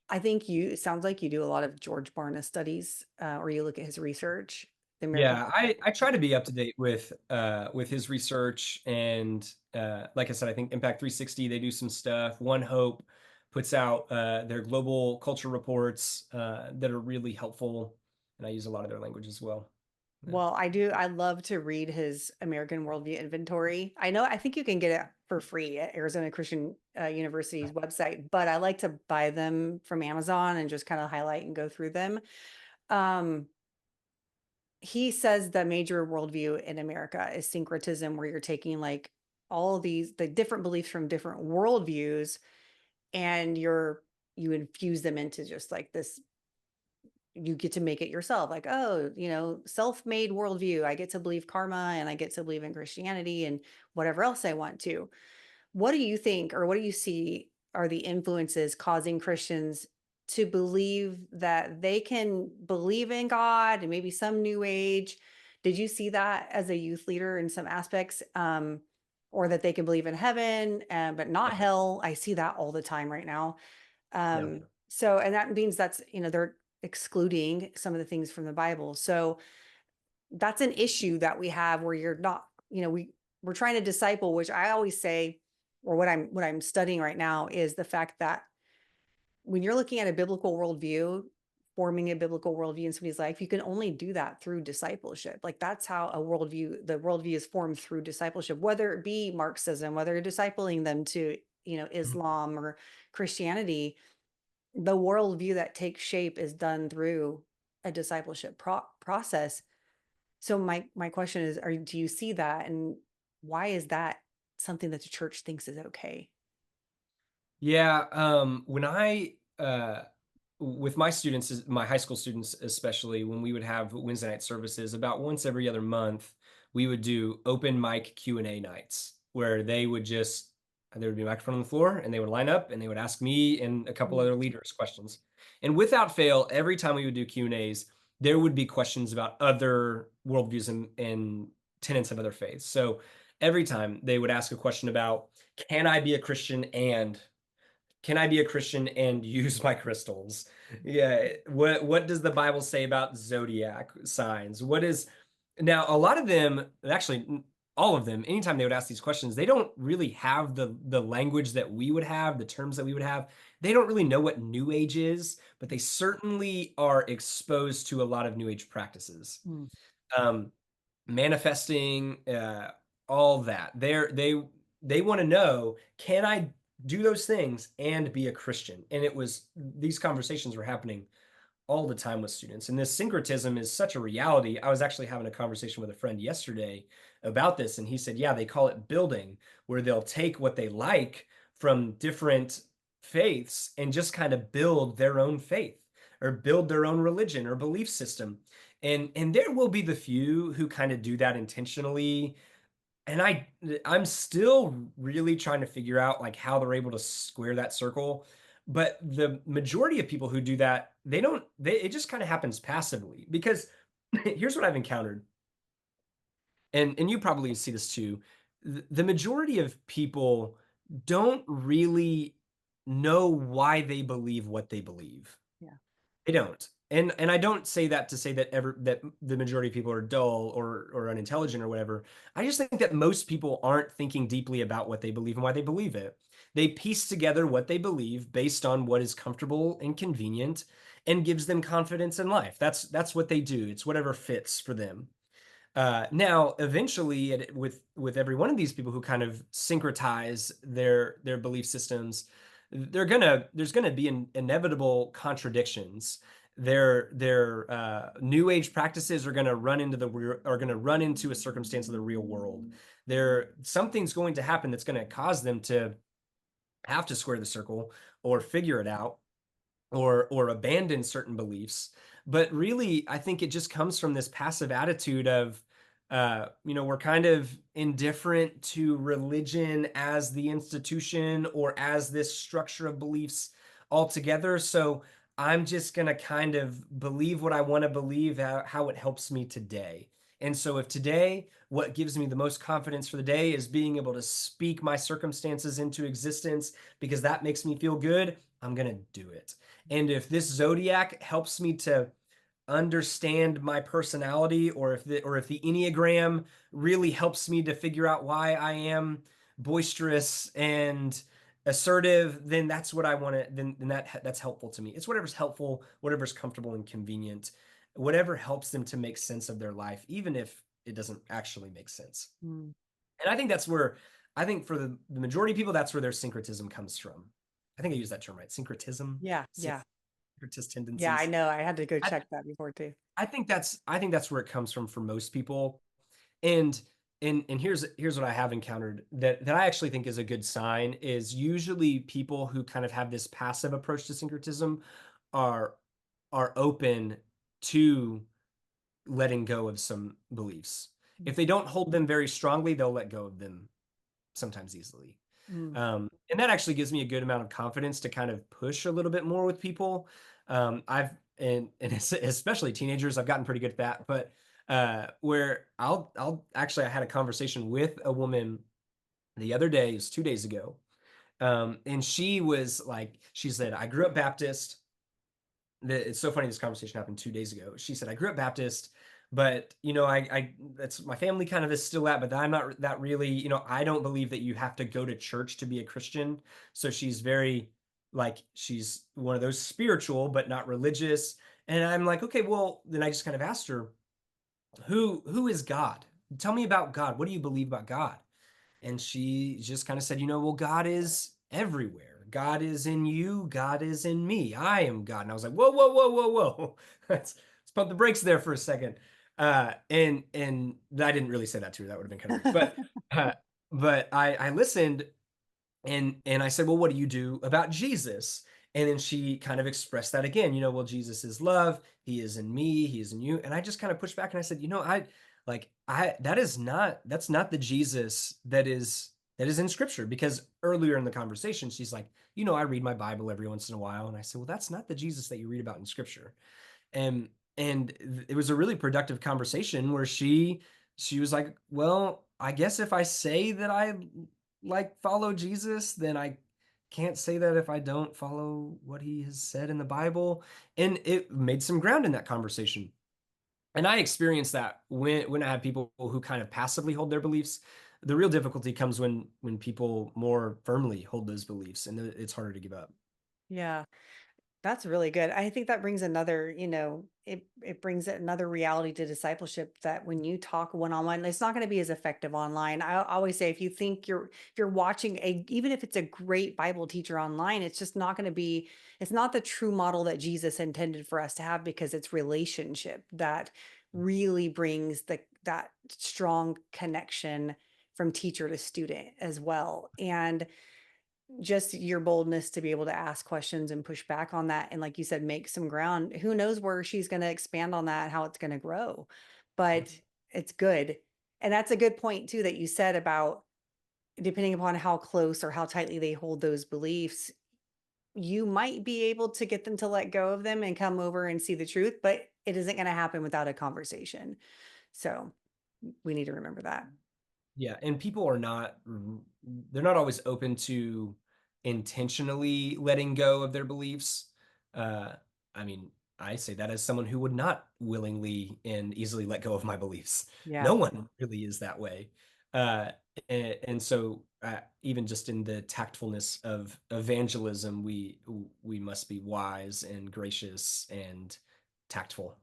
I think it sounds like you do a lot of George Barna studies, or you look at his research, the American Yeah, I try to be up to date with his research and like I said, I think Impact 360 they do some stuff. One Hope puts out their global culture reports that are really helpful, and I use a lot of their language as well. Yeah. Well, I do. I love to read his American Worldview Inventory. I think you can get it for free at Arizona Christian University's website, but I like to buy them from Amazon and just kind of highlight and go through them. Um, he says the major worldview in America is syncretism, where you're taking like all of the different beliefs from different worldviews and you infuse them into just like this. You get to make it yourself, like, oh, self-made worldview, I get to believe karma and I get to believe in Christianity and whatever else I want to. What do you think, or what do you see are the influences causing Christians to believe that they can believe in God and maybe some new age? Did you see that as a youth leader in some aspects? Or that they can believe in heaven, but not Uh-huh. hell? I see that all the time right now. Yeah. So, and that means they're excluding some of the things from the Bible. So that's an issue that we have where you're not, we're trying to disciple, which I always say, or what I'm studying right now is the fact that when you're looking at a biblical worldview, forming a biblical worldview in somebody's life, you can only do that through discipleship. Like that's how the worldview is formed through discipleship, whether it be Marxism, whether you're discipling them to, Mhm. Islam or Christianity. The worldview that takes shape is done through a discipleship process. So my question is, do you see that, and why is that something that the church thinks is okay? Yeah, when I with my students, my high school students especially, when we would have Wednesday night services, about once every other month, we would do open mic Q&A nights where there would be a microphone on the floor and they would line up and they would ask me and a couple Mm, other leaders questions. And without fail, every time we would do Q&As, there would be questions about other worldviews and tenets of other faiths. So every time they would ask a question about, can I be a Christian and can I be a Christian and use my crystals? Yeah. What does the Bible say about zodiac signs? What is now a lot of them, actually all of them, anytime they would ask these questions, they don't really have the language that we would have, the terms that we would have. They don't really know what New Age is, but they certainly are exposed to a lot of New Age practices. mm, Um, manifesting, all that. They want to know, can I do those things and be a Christian? And these conversations were happening all the time with students. And this syncretism is such a reality. I was actually having a conversation with a friend yesterday about this, and he said, yeah, they call it building, where they'll take what they like from different faiths and just kind of build their own faith or build their own religion or belief system. And there will be the few who kind of do that intentionally, and I'm still really trying to figure out like how they're able to square that circle. But the majority of people who do that, it just kind of happens passively because here's what I've encountered. And you probably see this too. The majority of people don't really know why they believe what they believe. yeah. They don't. And I don't say that to say that the majority of people are dull or unintelligent or whatever. I just think that most people aren't thinking deeply about what they believe and why they believe it. They piece together what they believe based on what is comfortable and convenient and gives them confidence in life. That's what they do. It's whatever fits for them. Now, eventually, with every one of these people who kind of syncretize their belief systems, there's gonna be inevitable contradictions. Their new age practices are gonna run into a circumstance of the real world. Something's going to happen that's gonna cause them to have to square the circle or figure it out or abandon certain beliefs. But really, I think it just comes from this passive attitude of, we're kind of indifferent to religion as the institution or as this structure of beliefs altogether. So I'm just going to kind of believe what I want to believe, how it helps me today. And so, if today, what gives me the most confidence for the day is being able to speak my circumstances into existence because that makes me feel good, I'm going to do it. And if this zodiac helps me to understand my personality, or if the Enneagram really helps me to figure out why I am boisterous and assertive, then that's what I want to then that's helpful to me. It's whatever's helpful, whatever's comfortable and convenient, whatever helps them to make sense of their life, even if it doesn't actually make sense. Mm. And I think that's where I think for the majority of people, that's where their syncretism comes from. I think I used that term right. Syncretism, Yeah, yeah. syncretist Yeah, I tendencies. know. I had to go I, check that before too. I think that's where it comes from for most people. And and here's what I have encountered that I actually think is a good sign is usually people who kind of have this passive approach to syncretism are are open to letting go of some beliefs. If they don't hold them very strongly, they'll let go of them sometimes easily. Mm. And that actually gives me a good amount of confidence to kind of push a little bit more with people. I've and especially teenagers, I've gotten pretty good at that. But where I'll actually, I had a conversation with a woman the other day, it was 2 days ago, and she was like, she said, "I grew up Baptist." It's so funny this conversation happened 2 days ago. She said, "I grew up Baptist, but I that's my family kind of is still that, but I'm not that really, I don't believe that you have to go to church to be a Christian." So she's very like she's one of those spiritual but not religious. And I'm like, okay, well, then I just kind of asked her, who is God? Tell me about God. What do you believe about God? And she just kind of said, well, God is everywhere. God is in you. God is in me. I am God. And I was like, whoa, whoa, whoa, whoa, whoa. Let's pump the brakes there for a second. And I didn't really say that to her. That would have been kind of weird. But I listened, and I said, well, what do you do about Jesus? And then she kind of expressed that again, well, Jesus is love. He is in me. He is in you. And I just kind of pushed back and I said, that's not the Jesus that is in scripture. Because earlier in the conversation, she's like, I read my Bible every once in a while. And I said, well, that's not the Jesus that you read about in scripture. And it was a really productive conversation where she was like, well, I guess if I say that I like follow Jesus, then I can't say that if I don't follow what he has said in the Bible. And it made some ground in that conversation. And I experienced that when I have people who kind of passively hold their beliefs. The real difficulty comes when people more firmly hold those beliefs, and it's harder to give up. Yeah. That's really good. I think that brings another, it brings another reality to discipleship that when you talk one-on-one, it's not going to be as effective online. I always say if you're watching even if it's a great Bible teacher online, it's just not going to be, it's not the true model that Jesus intended for us to have because it's relationship that really brings that strong connection from teacher to student as well. And just your boldness to be able to ask questions and push back on that and like you said make some ground, who knows where she's going to expand on that, how it's going to grow, but it's good. And that's a good point too that you said about depending upon how close or how tightly they hold those beliefs, you might be able to get them to let go of them and come over and see the truth, but it isn't going to happen without a conversation. So we need to remember that. Yeah, and people they're not always open to intentionally letting go of their beliefs. Uh, I mean, I say that as someone who would not willingly and easily let go of my beliefs. Yeah. No one really is that way. Uh, and so, even just in the tactfulness of evangelism, we must be wise and gracious and tactful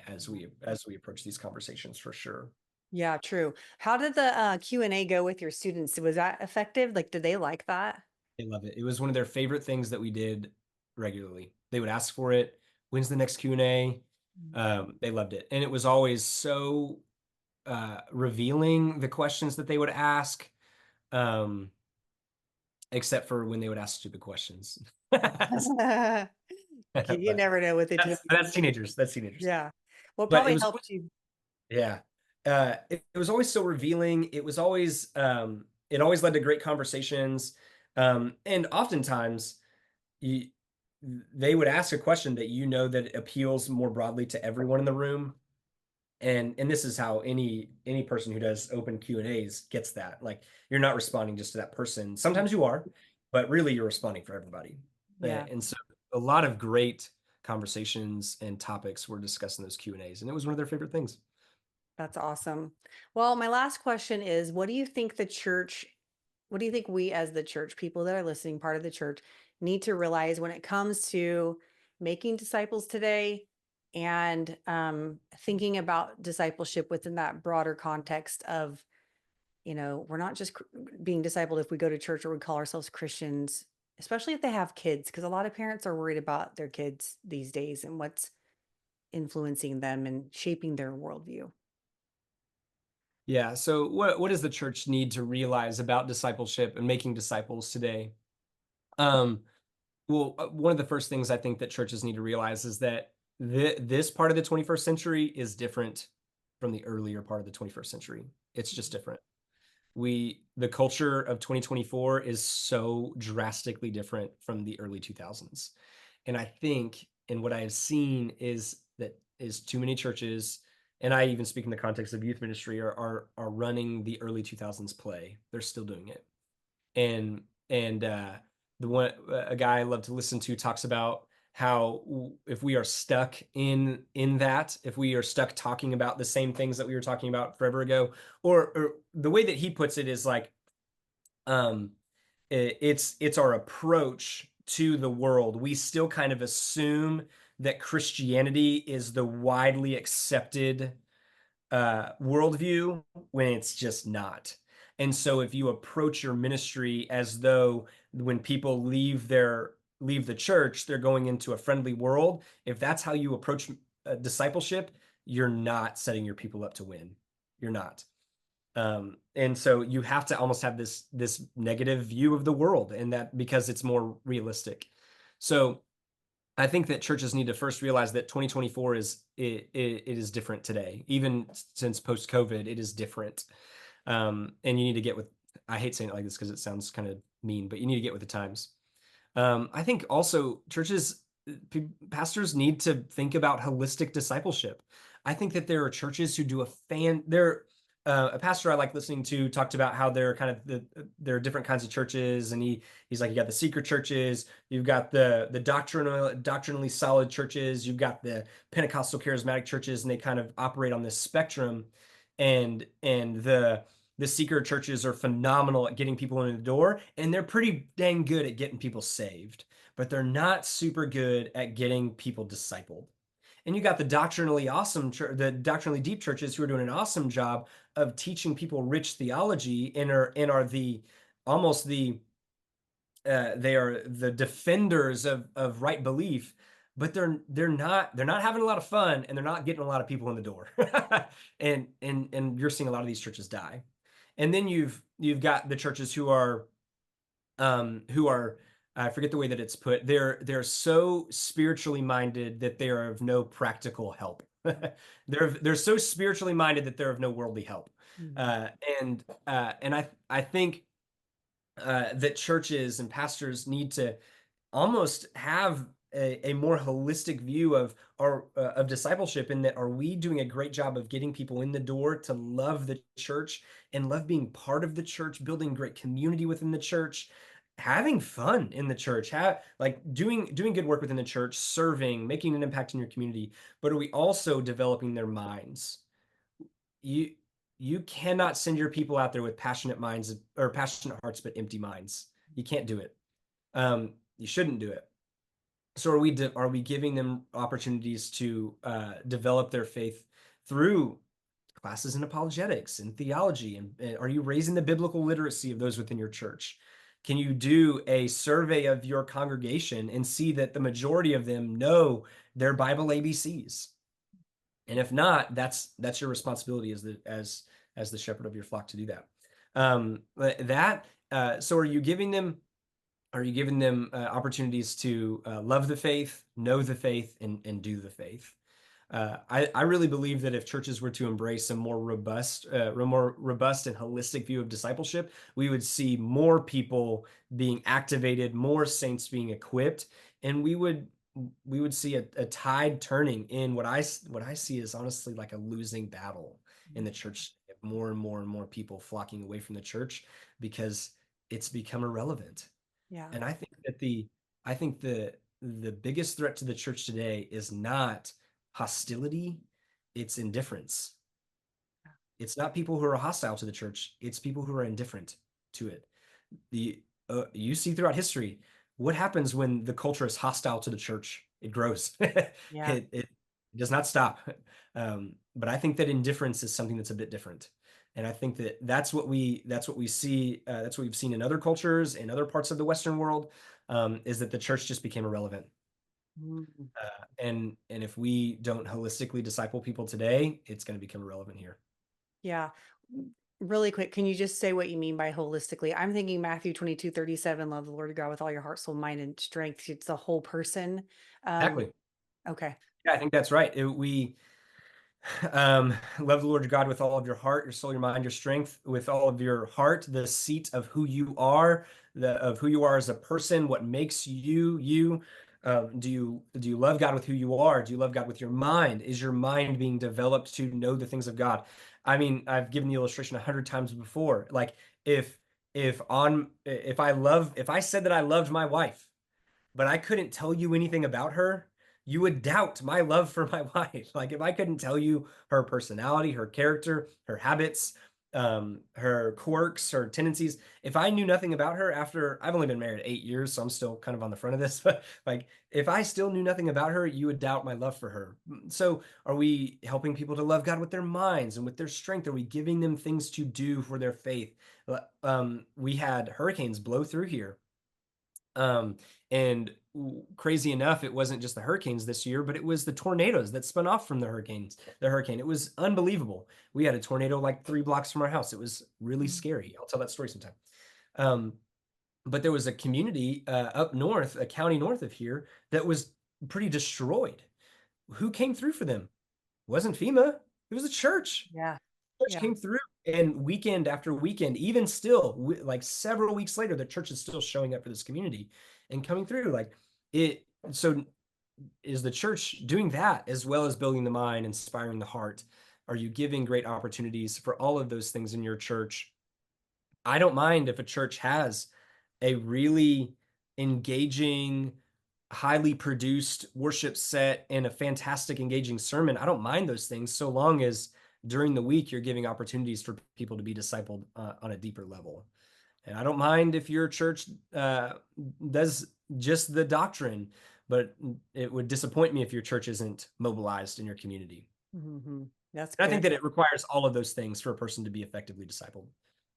as we approach these conversations for sure. Yeah, true. How did the Q&A go with your students? Was that effective? Like, did they like that? They love it. It was one of their favorite things that we did regularly. They would ask for it. When's the next Q&A? Mm. They loved it. And it was always so revealing, the questions that they would ask, um, except for when they would ask stupid questions. You But never know with the that's teenagers. That's teenagers. yeah. Well, it But it probably was always, helped you. yeah. It was always so revealing. It was always it always led to great conversations. And oftentimes you, they would ask a question that that appeals more broadly to everyone in the room. And this is how any person who does open Q&As gets that. Like you're not responding just to that person. Sometimes you are, but really you're responding for everybody. Yeah, And so a lot of great conversations and topics were discussed in those Q&As, and it was one of their favorite things. that's awesome. Well, my last question is, what do you think we as the church, people that are listening, part of the church, need to realize when it comes to making disciples today and thinking about discipleship within that broader context of, we're not just being discipled if we go to church or we call ourselves Christians, especially if they have kids, because a lot of parents are worried about their kids these days and what's influencing them and shaping their worldview. Yeah. So what does the church need to realize about discipleship and making disciples today? Um, one of the first things I think that churches need to realize is that this part of the 21st century is different from the earlier part of the 21st century. It's just different. The culture of 2024 is so drastically different from the early 2000s. And I think, and what I have seen is too many churches, and I even speak in the context of youth ministry, are running the early 2000s play. They're still doing it. And the one a guy I love to listen to talks about how if we are stuck in that, if we are stuck talking about the same things that we were talking about forever ago, or the way that he puts it is like um it's our approach to the world. We still kind of assume that Christianity is the widely accepted worldview when it's just not. And so if you approach your ministry as though when people leave the church, they're going into a friendly world, if that's how you approach discipleship, you're not setting your people up to win. You're not. And so you have to almost have this negative view of the world, and that because it's more realistic. So I think that churches need to first realize that 2024 it is different today. Even since post COVID, it is different. And you need to get with. I hate saying it like this because it sounds kind of mean, but you need to get with the times. I think also pastors need to think about holistic discipleship. I think that there are churches who do a fan. There, a pastor I like listening to talked about how there are there are different kinds of churches, and he's like, you got the secret churches, you've got the doctrinally solid churches, you've got the Pentecostal charismatic churches, and they kind of operate on this spectrum, and the secret churches are phenomenal at getting people in the door, and they're pretty dang good at getting people saved, but they're not super good at getting people discipled. And you got the doctrinally deep churches who are doing an awesome job of teaching people rich theology and are the almost the they are the defenders of right belief, but they're not having a lot of fun, and they're not getting a lot of people in the door. And you're seeing a lot of these churches die. And then you've got the churches who are I forget the way that it's put. They're so spiritually minded that they are of no practical help. They're so spiritually minded that they're of no worldly help. Mhm. Uh, and I think that churches and pastors need to almost have a more holistic view of discipleship, in that are we doing a great job of getting people in the door to love the church and love being part of the church, building great community within the church, having fun in the church, like doing good work within the church, serving, making an impact in your community, but are we also developing their minds? You you cannot send your people out there with passionate minds or passionate hearts but empty minds. You can't do it. You shouldn't do it. So are we giving them opportunities to develop their faith through classes in apologetics and theology? And are you raising the biblical literacy of those within your church? Can you do a survey of your congregation and see that the majority of them know their Bible ABCs? And if not, that's your responsibility as the shepherd of your flock to do that. So are you giving them Are you giving them opportunities to love the faith, know the faith, and do the faith? I really believe that if churches were to embrace a more robust and holistic view of discipleship, we would see more people being activated, more saints being equipped, and we would see a tide turning in what I see is honestly like a losing battle in the church. More and more and more people flocking away from the church because it's become irrelevant. Yeah. And I think the biggest threat to the church today is not hostility, it's indifference. It's not people who are hostile to the church, it's people who are indifferent to it. The You see throughout history what happens when the culture is hostile to the church. It grows. Yeah. It does not stop. But I think that indifference is something that's a bit different. And I think that that's what we see. That's what we've seen in other cultures in other parts of the Western world. Is that the church just became irrelevant. Mm. And if we don't holistically disciple people today, it's going to become irrelevant here. Yeah. Really quick, can you just say what you mean by holistically? I'm thinking Matthew 22:37, love the Lord your God with all your heart, soul, mind, and strength. It's the whole person. Um, Exactly. okay. Yeah, I think that's right. We love the Lord your God with all of your heart, your soul, your mind, your strength, with all of your heart, the seat of who you are, of who you are as a person, what makes you you. Do you love God with who you are? Do you love God with your mind? Is your mind being developed to know the things of God? I mean, I've given the illustration 100 times before. Like if I said that I loved my wife, but I couldn't tell you anything about her, you would doubt my love for my wife. Like if I couldn't tell you her personality, her character, her habits, her quirks, her tendencies, if I knew nothing about her after I've only been married 8 years, so I'm still kind of on the front of this, but like if I still knew nothing about her, you would doubt my love for her. So are we helping people to love God with their minds and with their strength? Are we giving them things to do for their faith? We had hurricanes blow through here um, and crazy enough, it wasn't just the hurricanes this year, but it was the tornadoes that spun off from the hurricane. It was unbelievable. We had a tornado like 3 blocks from our house. It was really Mm. scary. I'll tell that story sometime. Um, but there was a community up north, a county north of here, that was pretty destroyed. Who came through for them? It wasn't FEMA. It was a church. Yeah. Church Yeah. came through, and weekend after weekend, even still, like several weeks later, the church is still showing up for this community and coming through. Like it. So, is the church doing that as well as building the mind, inspiring the heart? Are you giving great opportunities for all of those things in your church? I don't mind if a church has a really engaging, highly produced worship set and a fantastic, engaging sermon. I don't mind those things so long as during the week you're giving opportunities for people to be discipled on a deeper level. And I don't mind if your church does just the doctrine, but it would disappoint me if your church isn't mobilized in your community. That's And I good. think that it requires all of those things for a person to be effectively discipled.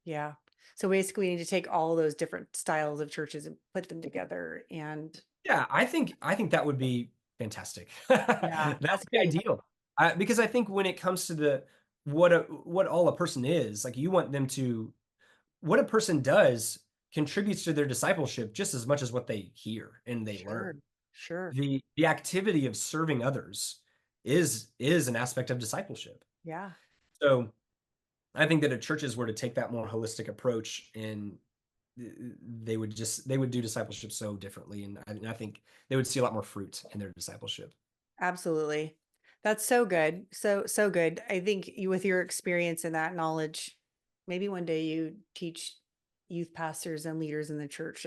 Yeah. So basically, we need to take all those different styles of churches and put them together. And Yeah, I think that would be fantastic. yeah, That that's would be great. ideal. Because I think when it comes to the what all a person is, like you want them to what a person does contributes to their discipleship just as much as what they hear and they Sure. learn. Sure. The activity of serving others is an aspect of discipleship. Yeah. So I think that if churches were to take that more holistic approach and they would do discipleship so differently, and I think they would see a lot more fruit in their discipleship. Absolutely. That's so good. So good. I think you, with your experience and that knowledge, maybe one day you teach youth pastors and leaders in the church.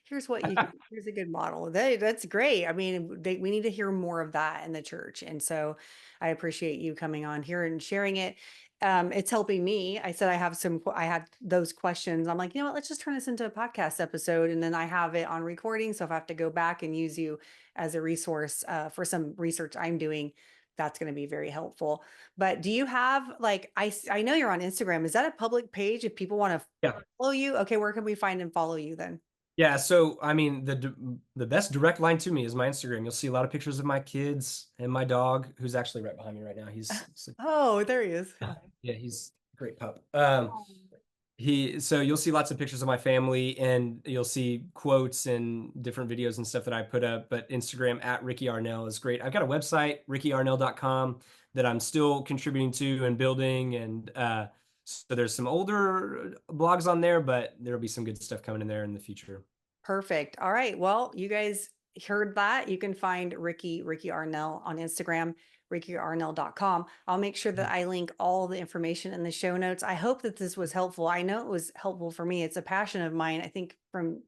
Here's what you here's a good model. That's great. I mean, we need to hear more of that in the church. And so I appreciate you coming on here and sharing it. It's helping me. I said I had those questions. I'm like, you know what, let's just turn this into a podcast episode. And then I have it on recording. So if I have to go back and use you as a resource for some research I'm doing, that's going to be very helpful. But do you have like I know you're on Instagram. Is that a public page if people want to Yeah. follow you? Okay, where can we find and follow you then? Yeah, so I mean the best direct line to me is my Instagram. You'll see a lot of pictures of my kids and my dog, who's actually right behind me right now. Oh, there he is. Yeah, he's a great pup. Oh. So you'll see lots of pictures of my family, and you'll see quotes and different videos and stuff that I put up. But Instagram at Ricky Arnel is great. I've got a website, rickyarnel.com, that I'm still contributing to and building. And so there's some older blogs on there, but there'll be some good stuff coming in there in the future. Perfect. All right. Well, you guys heard that. You can find Ricky Arnell on Instagram, rickyarnell.com. I'll make sure that I link all the information in the show notes. I hope that this was helpful. I know it was helpful for me. It's a passion of mine. I think from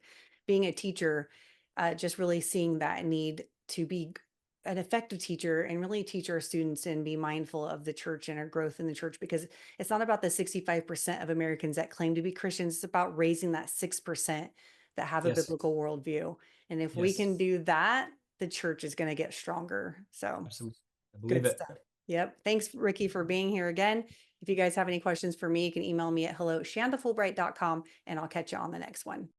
being a teacher, just really seeing that need to be an effective teacher and really teach our students and be mindful of the church and our growth in the church, because it's not about the 65% of Americans that claim to be Christians. It's about raising that 6% that have a Yes. biblical worldview. And if we Yes. can do that, the church is going to get stronger. So Absolutely. I believe good it. stuff. Yep. Thanks, Ricky, for being here again. If you guys have any questions for me, you can email me at hello@shandafulbright.com, and I'll catch you on the next one.